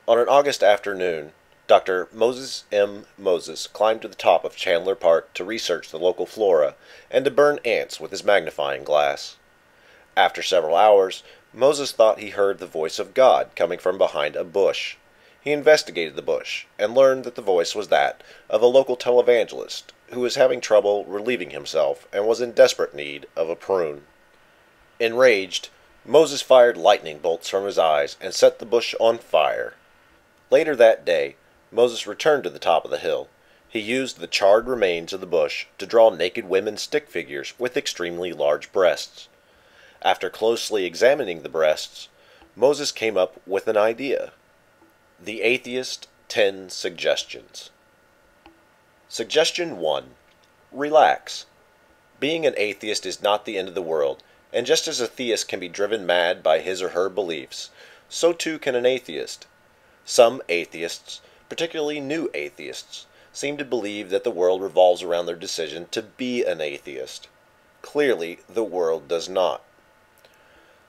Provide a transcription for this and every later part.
On an August afternoon, Dr. Moses M. Moses climbed to the top of Chandler Park to research the local flora and to burn ants with his magnifying glass. After several hours, Moses thought he heard the voice of God coming from behind a bush. He investigated the bush and learned that the voice was that of a local televangelist who was having trouble relieving himself and was in desperate need of a prune. Enraged, Moses fired lightning bolts from his eyes and set the bush on fire. Later that day, Moses returned to the top of the hill. He used the charred remains of the bush to draw naked women's stick figures with extremely large breasts. After closely examining the breasts, Moses came up with an idea. The Atheist 10 Suggestions. Suggestion 1. Relax. Being an atheist is not the end of the world, and just as a theist can be driven mad by his or her beliefs, so too can an atheist. Some atheists, particularly new atheists, seem to believe that the world revolves around their decision to be an atheist. Clearly, the world does not.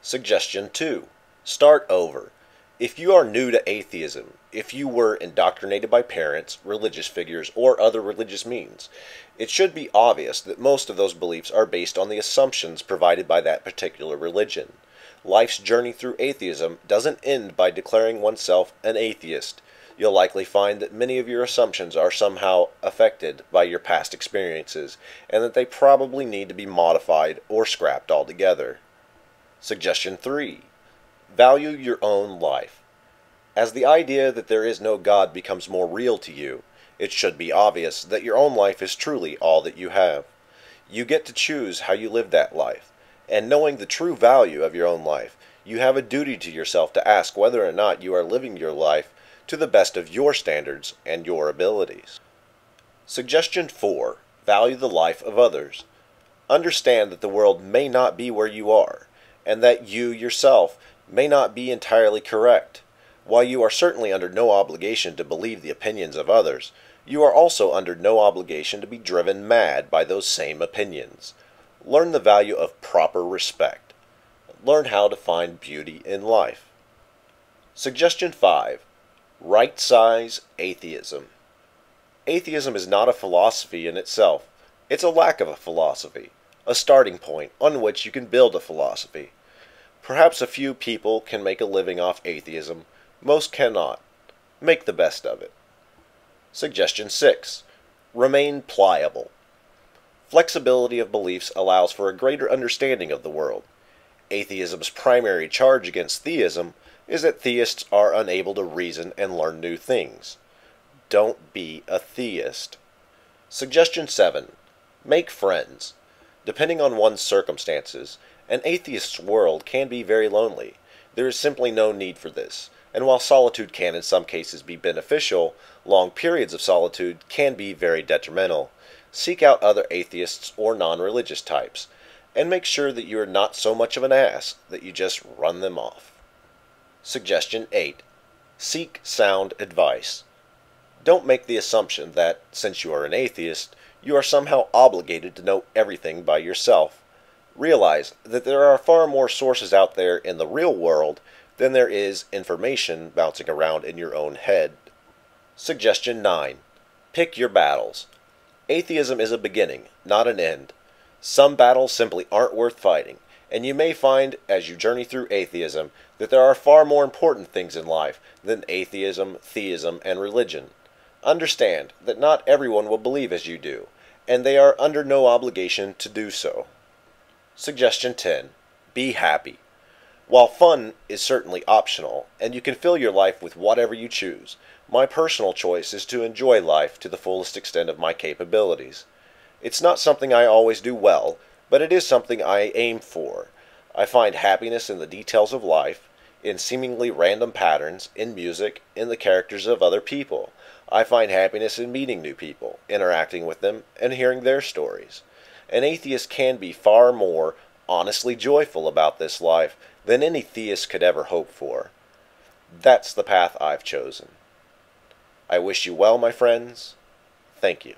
Suggestion 2. Start over. If you are new to atheism, if you were indoctrinated by parents, religious figures, or other religious means, it should be obvious that most of those beliefs are based on the assumptions provided by that particular religion. Life's journey through atheism doesn't end by declaring oneself an atheist. You'll likely find that many of your assumptions are somehow affected by your past experiences, and that they probably need to be modified or scrapped altogether. Suggestion 3. Value your own life. As the idea that there is no God becomes more real to you, it should be obvious that your own life is truly all that you have. You get to choose how you live that life. And knowing the true value of your own life, you have a duty to yourself to ask whether or not you are living your life to the best of your standards and your abilities. Suggestion 4. Value the life of others. Understand that the world may not be where you are, and that you yourself may not be entirely correct. While you are certainly under no obligation to believe the opinions of others, you are also under no obligation to be driven mad by those same opinions. Learn the value of proper respect. Learn how to find beauty in life. Suggestion 5. Right-size atheism. Atheism is not a philosophy in itself. It's a lack of a philosophy, a starting point on which you can build a philosophy. Perhaps a few people can make a living off atheism. Most cannot. Make the best of it. Suggestion 6. Remain pliable. Flexibility of beliefs allows for a greater understanding of the world. Atheism's primary charge against theism is that theists are unable to reason and learn new things. Don't be a theist. Suggestion 7. Make friends. Depending on one's circumstances, an atheist's world can be very lonely. There is simply no need for this, and while solitude can in some cases be beneficial, long periods of solitude can be very detrimental. Seek out other atheists or non-religious types, and make sure that you are not so much of an ass that you just run them off. Suggestion 8. Seek sound advice. Don't make the assumption that, since you are an atheist, you are somehow obligated to know everything by yourself. Realize that there are far more sources out there in the real world than there is information bouncing around in your own head. Suggestion 9. Pick your battles. Atheism is a beginning, not an end. Some battles simply aren't worth fighting, and you may find, as you journey through atheism, that there are far more important things in life than atheism, theism, and religion. Understand that not everyone will believe as you do, and they are under no obligation to do so. Suggestion 10. Be happy. While fun is certainly optional, and you can fill your life with whatever you choose, my personal choice is to enjoy life to the fullest extent of my capabilities. It's not something I always do well, but it is something I aim for. I find happiness in the details of life, in seemingly random patterns, in music, in the characters of other people. I find happiness in meeting new people, interacting with them, and hearing their stories. An atheist can be far more honestly joyful about this life than any theist could ever hope for. That's the path I've chosen. I wish you well, my friends. Thank you.